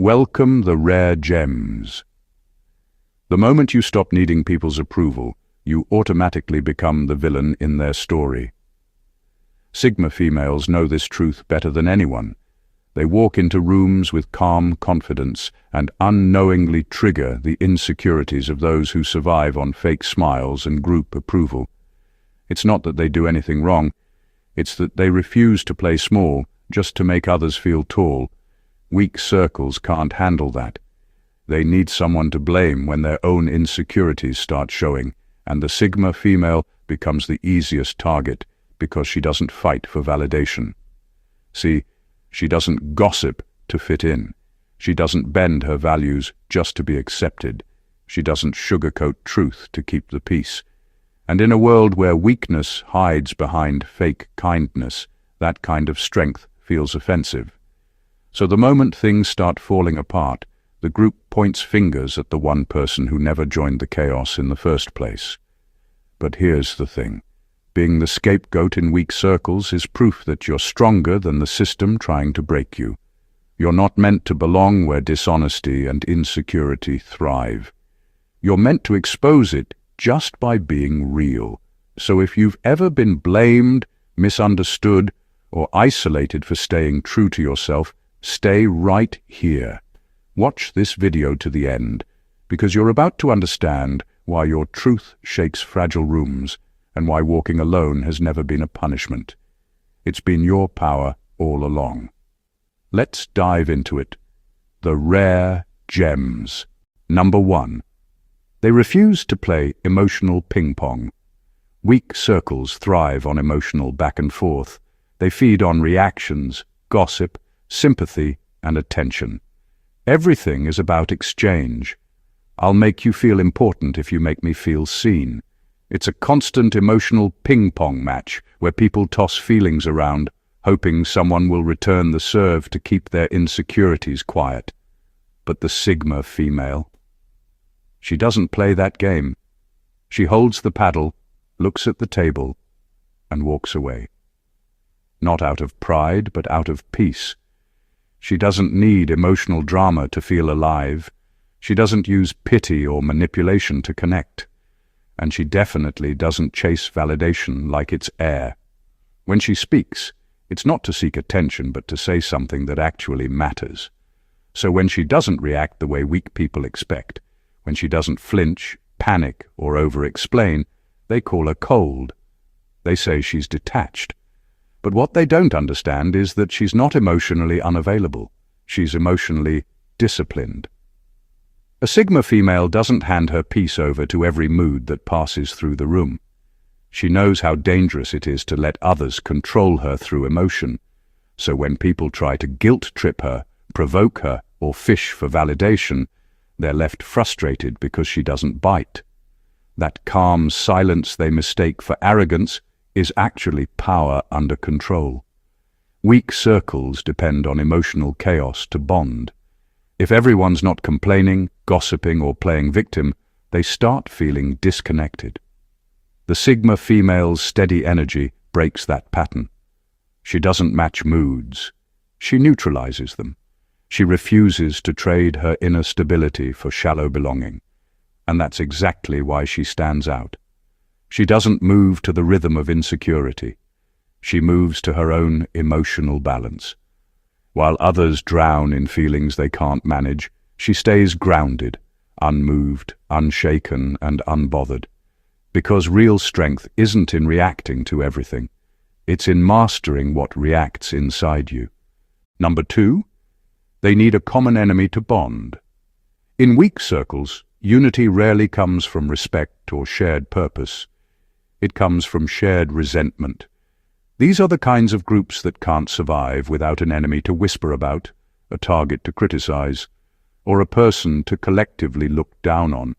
Welcome the rare gems. The moment you stop needing people's approval, you automatically become the villain in their story. Sigma females know this truth better than anyone. They walk into rooms with calm confidence and unknowingly trigger the insecurities of those who survive on fake smiles and group approval. It's not that they do anything wrong, it's that they refuse to play small just to make others feel tall. Weak circles can't handle that. They need someone to blame when their own insecurities start showing, and the Sigma female becomes the easiest target because she doesn't fight for validation. See, she doesn't gossip to fit in. She doesn't bend her values just to be accepted. She doesn't sugarcoat truth to keep the peace. And in a world where weakness hides behind fake kindness, that kind of strength feels offensive. So the moment things start falling apart, the group points fingers at the one person who never joined the chaos in the first place. But here's the thing. Being the scapegoat in weak circles is proof that you're stronger than the system trying to break you. You're not meant to belong where dishonesty and insecurity thrive. You're meant to expose it just by being real. So if you've ever been blamed, misunderstood, or isolated for staying true to yourself, stay right here. Watch this video to the end, because you're about to understand why your truth shakes fragile rooms and why walking alone has never been a punishment. It's been your power all along. Let's dive into it. The rare gems. Number 1. They refuse to play emotional ping-pong. Weak circles thrive on emotional back and forth. They feed on reactions, gossip, sympathy, and attention. Everything is about exchange. I'll make you feel important if you make me feel seen. It's a constant emotional ping-pong match where people toss feelings around, hoping someone will return the serve to keep their insecurities quiet. But the Sigma female, she doesn't play that game. She holds the paddle, looks at the table, and walks away. Not out of pride, but out of peace. She doesn't need emotional drama to feel alive. She doesn't use pity or manipulation to connect. And she definitely doesn't chase validation like it's air. When she speaks, it's not to seek attention, but to say something that actually matters. So when she doesn't react the way weak people expect, when she doesn't flinch, panic, or over-explain, they call her cold. They say she's detached. But what they don't understand is that she's not emotionally unavailable. She's emotionally disciplined. A Sigma female doesn't hand her peace over to every mood that passes through the room. She knows how dangerous it is to let others control her through emotion. So when people try to guilt-trip her, provoke her, or fish for validation, they're left frustrated because she doesn't bite. That calm silence they mistake for arrogance is actually power under control. Weak circles depend on emotional chaos to bond. If everyone's not complaining, gossiping, or playing victim, they start feeling disconnected. The Sigma female's steady energy breaks that pattern. She doesn't match moods. She neutralizes them. She refuses to trade her inner stability for shallow belonging. And that's exactly why she stands out. She doesn't move to the rhythm of insecurity. She moves to her own emotional balance. While others drown in feelings they can't manage, she stays grounded, unmoved, unshaken, and unbothered. Because real strength isn't in reacting to everything. It's in mastering what reacts inside you. Number 2, they need a common enemy to bond. In weak circles, unity rarely comes from respect or shared purpose. It comes from shared resentment. These are the kinds of groups that can't survive without an enemy to whisper about, a target to criticize, or a person to collectively look down on.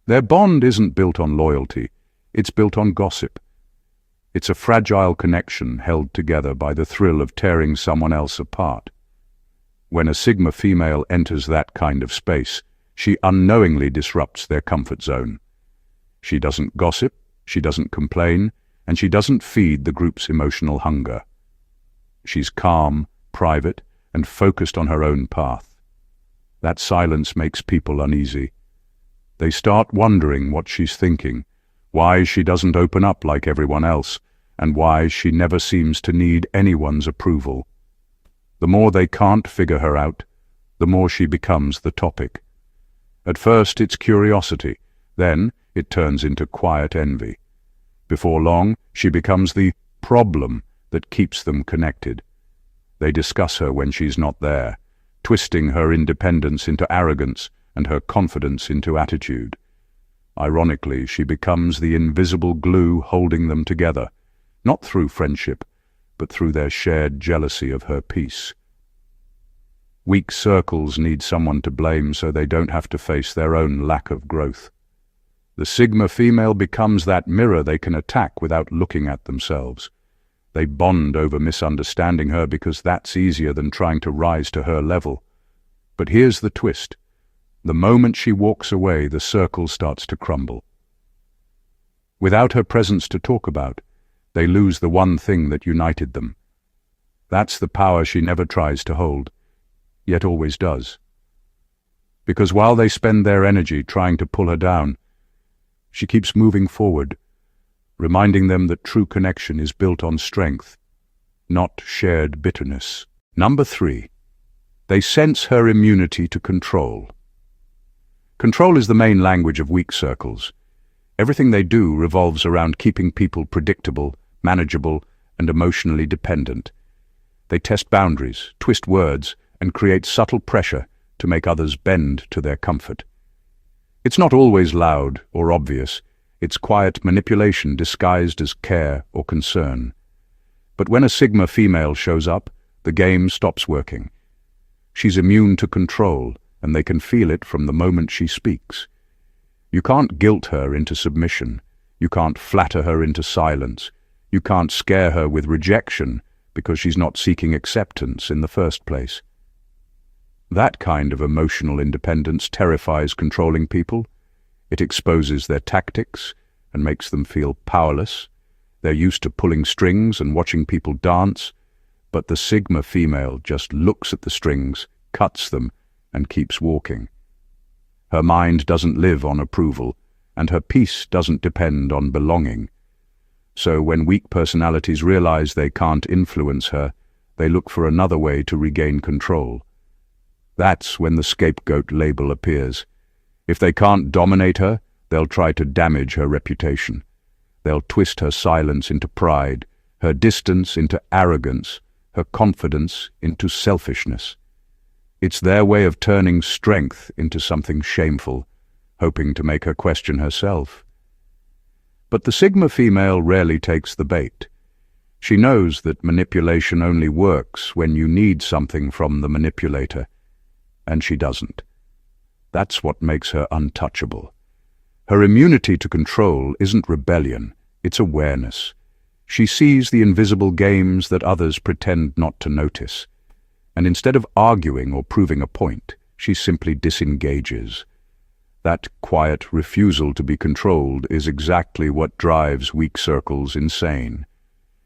Their bond isn't built on loyalty, it's built on gossip. It's a fragile connection held together by the thrill of tearing someone else apart. When a Sigma female enters that kind of space, she unknowingly disrupts their comfort zone. She doesn't gossip, she doesn't complain, and she doesn't feed the group's emotional hunger. She's calm, private, and focused on her own path. That silence makes people uneasy. They start wondering what she's thinking, why she doesn't open up like everyone else, and why she never seems to need anyone's approval. The more they can't figure her out, the more she becomes the topic. At first it's curiosity, then it turns into quiet envy. Before long, she becomes the problem that keeps them connected. They discuss her when she's not there, twisting her independence into arrogance and her confidence into attitude. Ironically, she becomes the invisible glue holding them together, not through friendship, but through their shared jealousy of her peace. Weak circles need someone to blame so they don't have to face their own lack of growth. The Sigma female becomes that mirror they can attack without looking at themselves. They bond over misunderstanding her because that's easier than trying to rise to her level. But here's the twist. The moment she walks away, the circle starts to crumble. Without her presence to talk about, they lose the one thing that united them. That's the power she never tries to hold, yet always does. Because while they spend their energy trying to pull her down, she keeps moving forward, reminding them that true connection is built on strength, not shared bitterness. Number 3. They sense her immunity to control. Control is the main language of weak circles. Everything they do revolves around keeping people predictable, manageable, and emotionally dependent. They test boundaries, twist words, and create subtle pressure to make others bend to their comfort. It's not always loud or obvious. It's quiet manipulation disguised as care or concern. But when a Sigma female shows up, the game stops working. She's immune to control, and they can feel it from the moment she speaks. You can't guilt her into submission. You can't flatter her into silence. You can't scare her with rejection because she's not seeking acceptance in the first place. That kind of emotional independence terrifies controlling people. It exposes their tactics and makes them feel powerless. They're used to pulling strings and watching people dance, but the Sigma female just looks at the strings, cuts them, and keeps walking. Her mind doesn't live on approval, and her peace doesn't depend on belonging. So when weak personalities realize they can't influence her, they look for another way to regain control. That's when the scapegoat label appears. If they can't dominate her, they'll try to damage her reputation. They'll twist her silence into pride, her distance into arrogance, her confidence into selfishness. It's their way of turning strength into something shameful, hoping to make her question herself. But the Sigma female rarely takes the bait. She knows that manipulation only works when you need something from the manipulator, and she doesn't. That's what makes her untouchable. Her immunity to control isn't rebellion, it's awareness. She sees the invisible games that others pretend not to notice. And instead of arguing or proving a point, she simply disengages. That quiet refusal to be controlled is exactly what drives weak circles insane.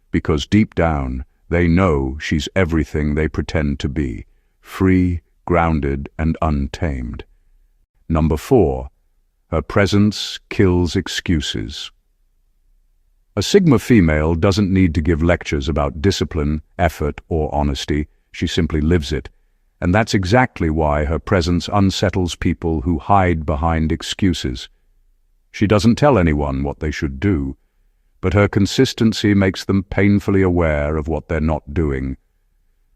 Because deep down, they know she's everything they pretend to be, free, grounded, and untamed. Number 4. Her presence kills excuses. A Sigma female doesn't need to give lectures about discipline, effort, or honesty. She simply lives it. And that's exactly why her presence unsettles people who hide behind excuses. She doesn't tell anyone what they should do, but her consistency makes them painfully aware of what they're not doing.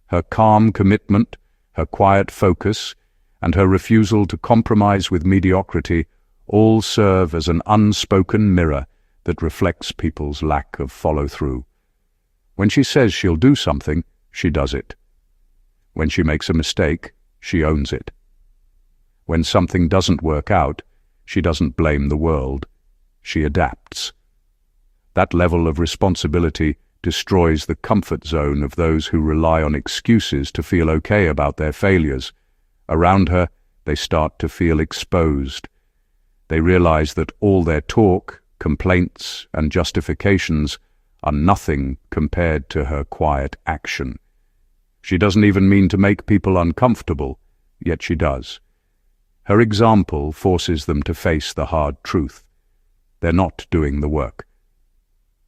Her calm commitment, her quiet focus, and her refusal to compromise with mediocrity all serve as an unspoken mirror that reflects people's lack of follow-through. When she says she'll do something, she does it. When she makes a mistake, she owns it. When something doesn't work out, she doesn't blame the world. She adapts. That level of responsibility destroys the comfort zone of those who rely on excuses to feel okay about their failures. Around her, they start to feel exposed. They realize that all their talk, complaints, and justifications are nothing compared to her quiet action. She doesn't even mean to make people uncomfortable, yet she does. Her example forces them to face the hard truth. They're not doing the work.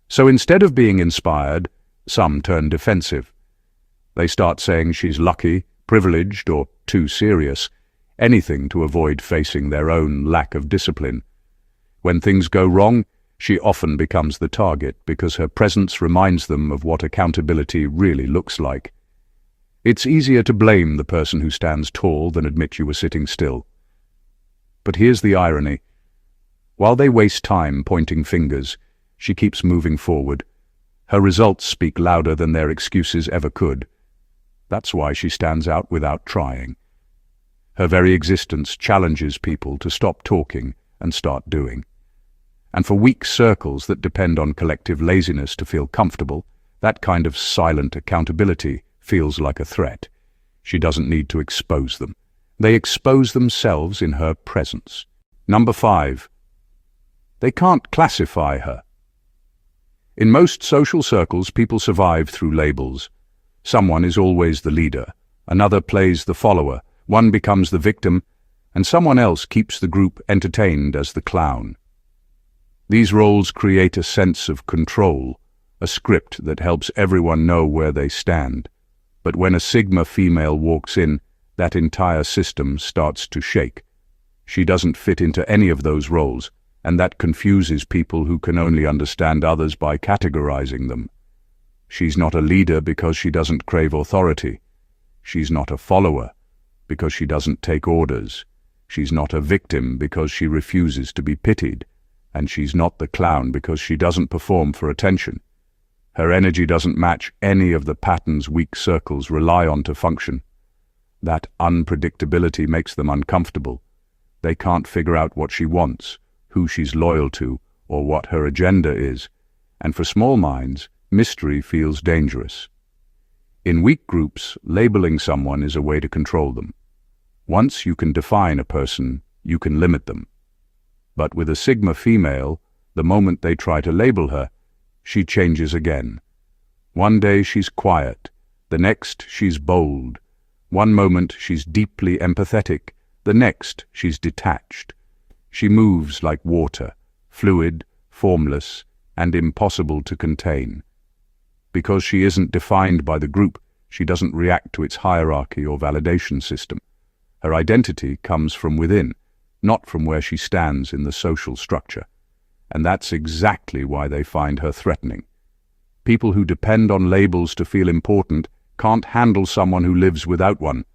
So instead of being inspired, some turn defensive. They start saying she's lucky, privileged, or too serious, anything to avoid facing their own lack of discipline. When things go wrong, she often becomes the target because her presence reminds them of what accountability really looks like. It's easier to blame the person who stands tall than admit you were sitting still. But here's the irony. While they waste time pointing fingers, she keeps moving forward. Her results speak louder than their excuses ever could. That's why she stands out without trying. Her very existence challenges people to stop talking and start doing. And for weak circles that depend on collective laziness to feel comfortable, that kind of silent accountability feels like a threat. She doesn't need to expose them. They expose themselves in her presence. Number 5. They can't classify her. In most social circles, people survive through labels. Someone is always the leader, another plays the follower, one becomes the victim, and someone else keeps the group entertained as the clown. These roles create a sense of control, a script that helps everyone know where they stand. But when a Sigma female walks in, that entire system starts to shake. She doesn't fit into any of those roles, and that confuses people who can only understand others by categorizing them. She's not a leader because she doesn't crave authority. She's not a follower because she doesn't take orders. She's not a victim because she refuses to be pitied. And she's not the clown because she doesn't perform for attention. Her energy doesn't match any of the patterns weak circles rely on to function. That unpredictability makes them uncomfortable. They can't figure out what she wants, who she's loyal to, or what her agenda is. And for small minds, mystery feels dangerous. In weak groups, labeling someone is a way to control them. Once you can define a person, you can limit them. But with a Sigma female, the moment they try to label her, she changes again. One day she's quiet, the next she's bold. One moment she's deeply empathetic, the next she's detached. She moves like water, fluid, formless, and impossible to contain. Because she isn't defined by the group, she doesn't react to its hierarchy or validation system. Her identity comes from within, not from where she stands in the social structure. And that's exactly why they find her threatening. People who depend on labels to feel important can't handle someone who lives without one.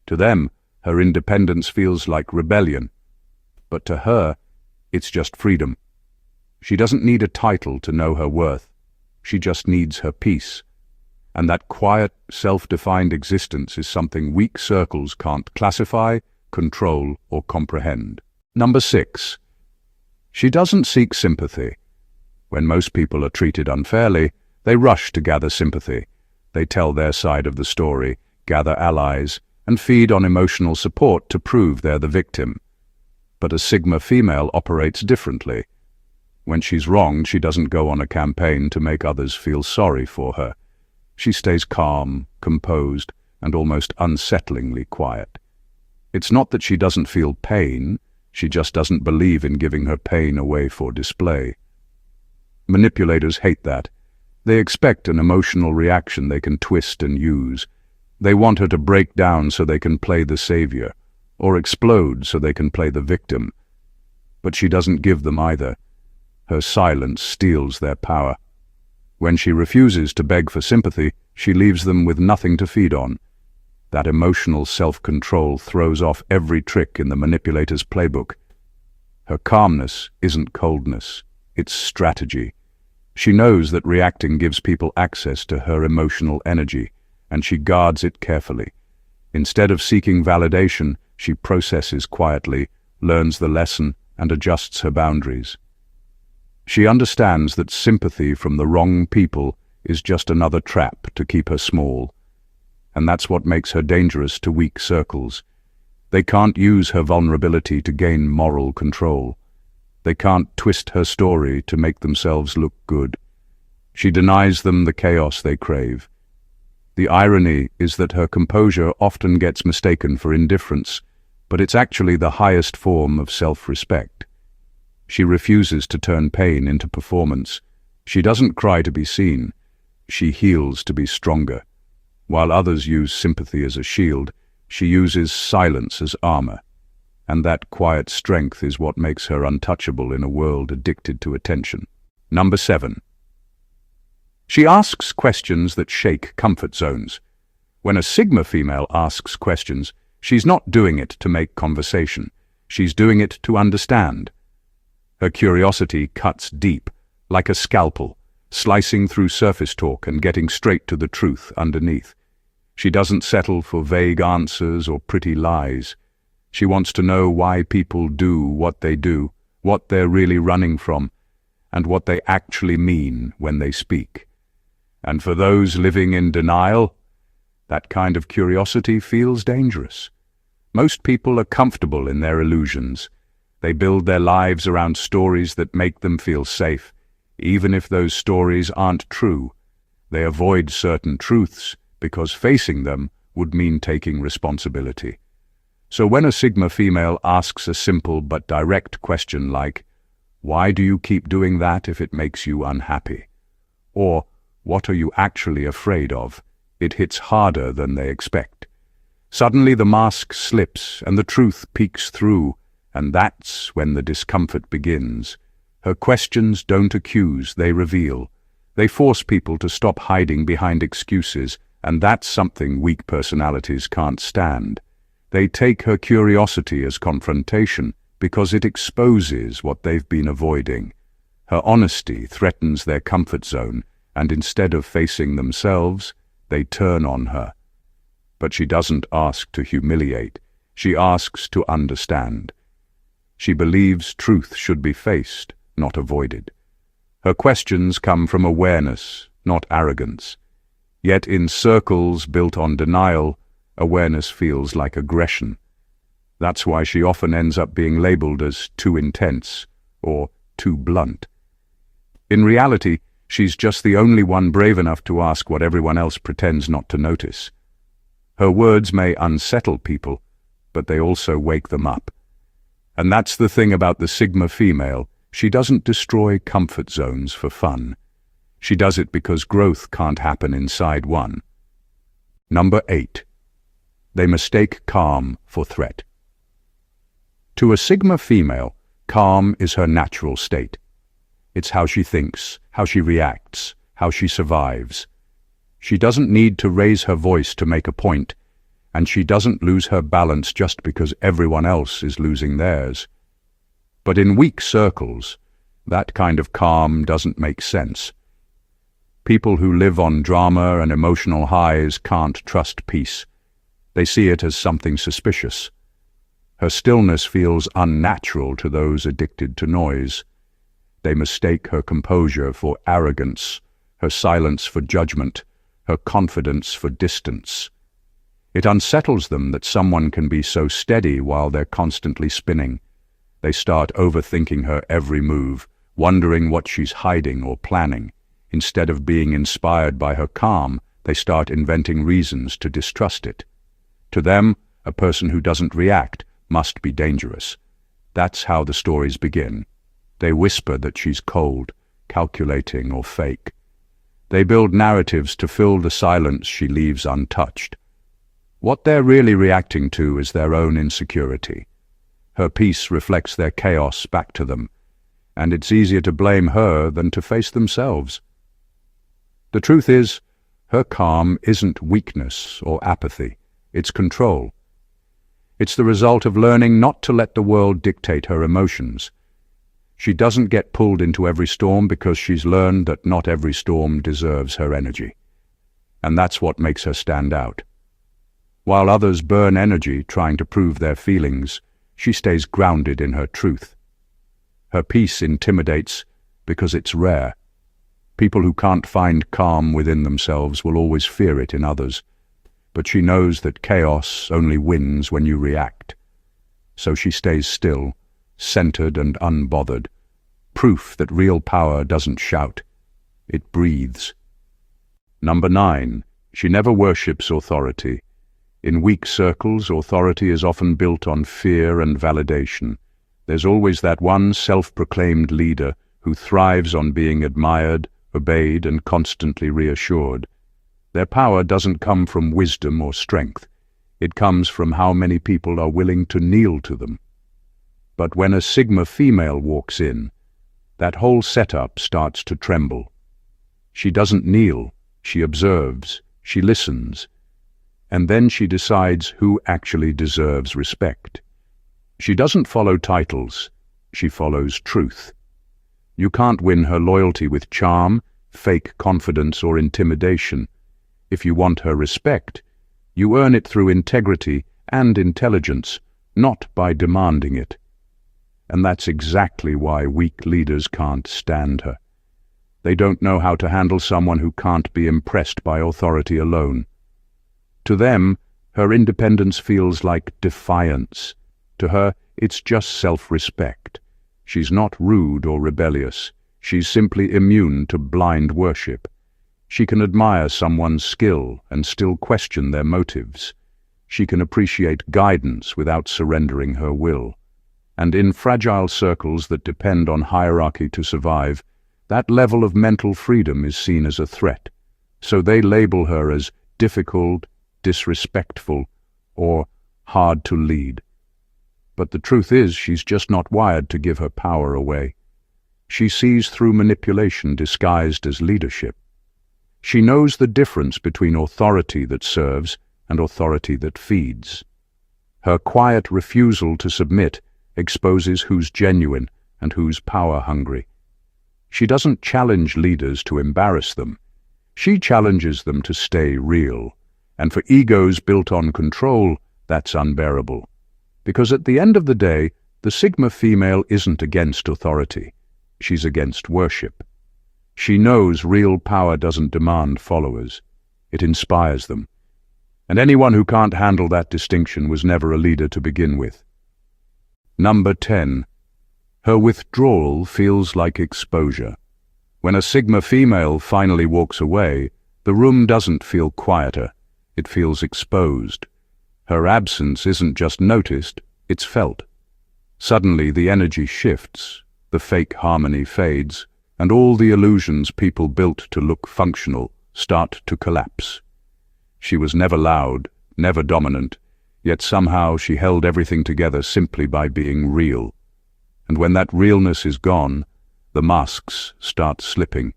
To them, her independence feels like rebellion. But to her, it's just freedom. She doesn't need a title to know her worth. She just needs her peace. And that quiet, self-defined existence is something weak circles can't classify, control, or comprehend. Number 6. She doesn't seek sympathy. When most people are treated unfairly, they rush to gather sympathy. They tell their side of the story, gather allies, and feed on emotional support to prove they're the victim. But a Sigma female operates differently. When she's wronged, she doesn't go on a campaign to make others feel sorry for her. She stays calm, composed, and almost unsettlingly quiet. It's not that she doesn't feel pain, she just doesn't believe in giving her pain away for display. Manipulators hate that. They expect an emotional reaction they can twist and use. They want her to break down so they can play the savior, or explode so they can play the victim. But she doesn't give them either. Her silence steals their power. When she refuses to beg for sympathy, she leaves them with nothing to feed on. That emotional self-control throws off every trick in the manipulator's playbook. Her calmness isn't coldness, it's strategy. She knows that reacting gives people access to her emotional energy, and she guards it carefully. Instead of seeking validation, she processes quietly, learns the lesson, and adjusts her boundaries. She understands that sympathy from the wrong people is just another trap to keep her small. And that's what makes her dangerous to weak circles. They can't use her vulnerability to gain moral control. They can't twist her story to make themselves look good. She denies them the chaos they crave. The irony is that her composure often gets mistaken for indifference, but it's actually the highest form of self-respect. She refuses to turn pain into performance. She doesn't cry to be seen. She heals to be stronger. While others use sympathy as a shield, she uses silence as armor. And that quiet strength is what makes her untouchable in a world addicted to attention. Number 7. She asks questions that shake comfort zones. When a Sigma female asks questions, she's not doing it to make conversation. She's doing it to understand. Her curiosity cuts deep, like a scalpel, slicing through surface talk and getting straight to the truth underneath. She doesn't settle for vague answers or pretty lies. She wants to know why people do, what they're really running from, and what they actually mean when they speak. And for those living in denial, that kind of curiosity feels dangerous. Most people are comfortable in their illusions. They build their lives around stories that make them feel safe, even if those stories aren't true. They avoid certain truths because facing them would mean taking responsibility. So when a Sigma female asks a simple but direct question like, "Why do you keep doing that if it makes you unhappy?" Or, "What are you actually afraid of?" it hits harder than they expect. Suddenly the mask slips and the truth peeks through, and that's when the discomfort begins. Her questions don't accuse, they reveal. They force people to stop hiding behind excuses, and that's something weak personalities can't stand. They take her curiosity as confrontation because it exposes what they've been avoiding. Her honesty threatens their comfort zone, and instead of facing themselves, they turn on her. But she doesn't ask to humiliate. She asks to understand. She believes truth should be faced, not avoided. Her questions come from awareness, not arrogance. Yet in circles built on denial, awareness feels like aggression. That's why she often ends up being labeled as too intense or too blunt. In reality, she's just the only one brave enough to ask what everyone else pretends not to notice. Her words may unsettle people, but they also wake them up. And that's the thing about the Sigma female. She doesn't destroy comfort zones for fun. She does it because growth can't happen inside one. Number 8. They mistake calm for threat. To a Sigma female, calm is her natural state. It's how she thinks, how she reacts, how she survives. She doesn't need to raise her voice to make a point, and she doesn't lose her balance just because everyone else is losing theirs. But in weak circles, that kind of calm doesn't make sense. People who live on drama and emotional highs can't trust peace. They see it as something suspicious. Her stillness feels unnatural to those addicted to noise. They mistake her composure for arrogance, her silence for judgment, her confidence for distance. It unsettles them that someone can be so steady while they're constantly spinning. They start overthinking her every move, wondering what she's hiding or planning. Instead of being inspired by her calm, they start inventing reasons to distrust it. To them, a person who doesn't react must be dangerous. That's how the stories begin. They whisper that she's cold, calculating, or fake. They build narratives to fill the silence she leaves untouched. What they're really reacting to is their own insecurity. Her peace reflects their chaos back to them, and it's easier to blame her than to face themselves. The truth is, her calm isn't weakness or apathy, it's control. It's the result of learning not to let the world dictate her emotions. She doesn't get pulled into every storm because she's learned that not every storm deserves her energy. And that's what makes her stand out. While others burn energy trying to prove their feelings, she stays grounded in her truth. Her peace intimidates because it's rare. People who can't find calm within themselves will always fear it in others. But she knows that chaos only wins when you react. So she stays still, centered and unbothered. Proof that real power doesn't shout. It breathes. Number 9. She never worships authority. In weak circles, authority is often built on fear and validation. There's always that one self-proclaimed leader who thrives on being admired, obeyed, and constantly reassured. Their power doesn't come from wisdom or strength. It comes from how many people are willing to kneel to them. But when a Sigma female walks in, that whole setup starts to tremble. She doesn't kneel, she observes, she listens, and then she decides who actually deserves respect. She doesn't follow titles, she follows truth. You can't win her loyalty with charm, fake confidence, or intimidation. If you want her respect, you earn it through integrity and intelligence, not by demanding it. And that's exactly why weak leaders can't stand her. They don't know how to handle someone who can't be impressed by authority alone. To them, her independence feels like defiance. To her, it's just self-respect. She's not rude or rebellious. She's simply immune to blind worship. She can admire someone's skill and still question their motives. She can appreciate guidance without surrendering her will. And in fragile circles that depend on hierarchy to survive, that level of mental freedom is seen as a threat. So they label her as difficult, disrespectful, or hard to lead. But the truth is, she's just not wired to give her power away. She sees through manipulation disguised as leadership. She knows the difference between authority that serves and authority that feeds. Her quiet refusal to submit exposes who's genuine and who's power-hungry. She doesn't challenge leaders to embarrass them. She challenges them to stay real. And for egos built on control, that's unbearable. Because at the end of the day, the Sigma female isn't against authority. She's against worship. She knows real power doesn't demand followers. It inspires them. And anyone who can't handle that distinction was never a leader to begin with. Number 10. Her withdrawal feels like exposure. When a Sigma female finally walks away, the room doesn't feel quieter. It feels exposed. Her absence isn't just noticed, it's felt. Suddenly the energy shifts, the fake harmony fades, and all the illusions people built to look functional start to collapse. She was never loud, never dominant, yet somehow she held everything together simply by being real. And when that realness is gone, the masks start slipping.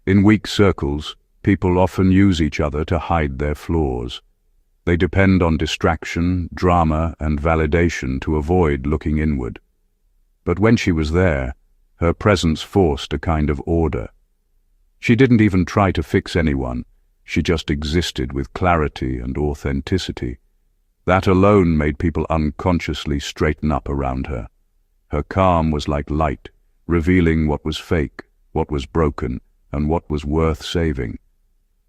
In weak circles, people often use each other to hide their flaws. They depend on distraction, drama, and validation to avoid looking inward. But when she was there, her presence forced a kind of order. She didn't even try to fix anyone. She just existed with clarity and authenticity. That alone made people unconsciously straighten up around her. Her calm was like light, revealing what was fake, what was broken, and what was worth saving.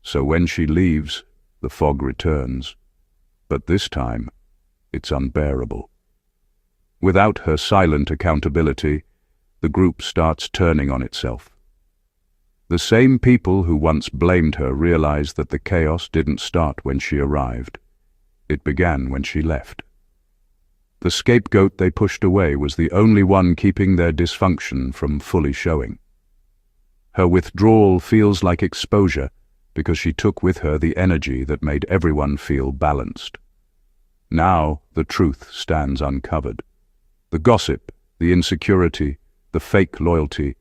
So when she leaves, the fog returns. But this time, it's unbearable. Without her silent accountability, the group starts turning on itself. The same people who once blamed her realize that the chaos didn't start when she arrived. It began when she left. The scapegoat they pushed away was the only one keeping their dysfunction from fully showing. Her withdrawal feels like exposure because she took with her the energy that made everyone feel balanced. Now the truth stands uncovered. The gossip, the insecurity, the fake loyalty,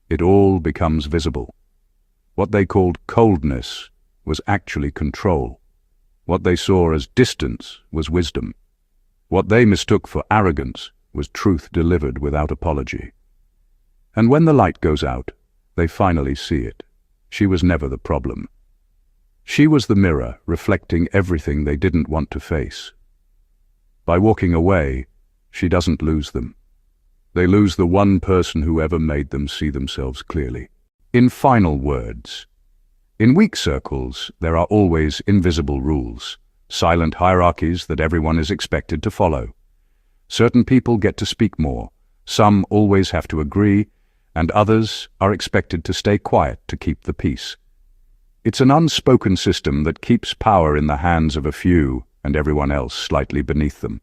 it all becomes visible. What they called coldness was actually control. What they saw as distance was wisdom. What they mistook for arrogance was truth delivered without apology. And when the light goes out, they finally see it. She was never the problem. She was the mirror reflecting everything they didn't want to face. By walking away, she doesn't lose them. They lose the one person who ever made them see themselves clearly. In final words, in weak circles, there are always invisible rules, silent hierarchies that everyone is expected to follow. Certain people get to speak more, some always have to agree, and others are expected to stay quiet to keep the peace. It's an unspoken system that keeps power in the hands of a few and everyone else slightly beneath them.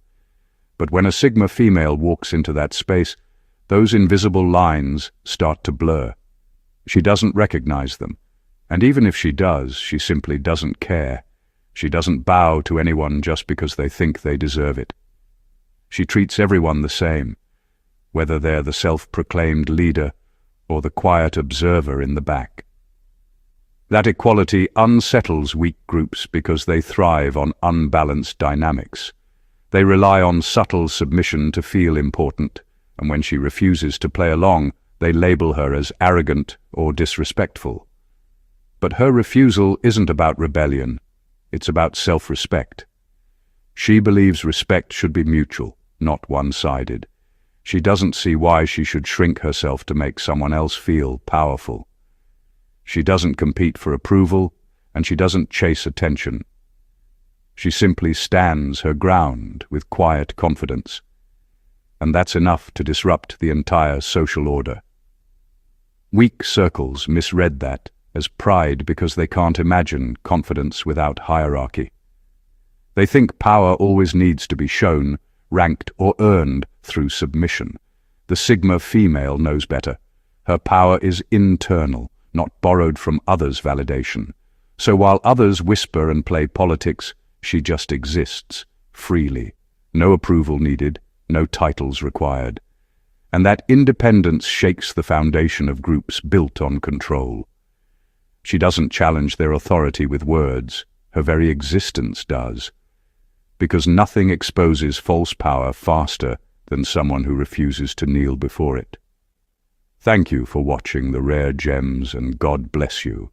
But when a Sigma female walks into that space, those invisible lines start to blur. She doesn't recognize them, and even if she does, she simply doesn't care. She doesn't bow to anyone just because they think they deserve it. She treats everyone the same, whether they're the self-proclaimed leader or the quiet observer in the back. That equality unsettles weak groups because they thrive on unbalanced dynamics. They rely on subtle submission to feel important, and when she refuses to play along, they label her as arrogant or disrespectful. But her refusal isn't about rebellion, it's about self-respect. She believes respect should be mutual, not one-sided. She doesn't see why she should shrink herself to make someone else feel powerful. She doesn't compete for approval, and she doesn't chase attention. She simply stands her ground with quiet confidence. And that's enough to disrupt the entire social order. Weak circles misread that as pride because they can't imagine confidence without hierarchy. They think power always needs to be shown, ranked, or earned through submission. The Sigma female knows better. Her power is internal, not borrowed from others' validation. So while others whisper and play politics, she just exists, freely. No approval needed, no titles required. And that independence shakes the foundation of groups built on control. She doesn't challenge their authority with words, her very existence does. Because nothing exposes false power faster than someone who refuses to kneel before it. Thank you for watching the Rare Gems, and God bless you.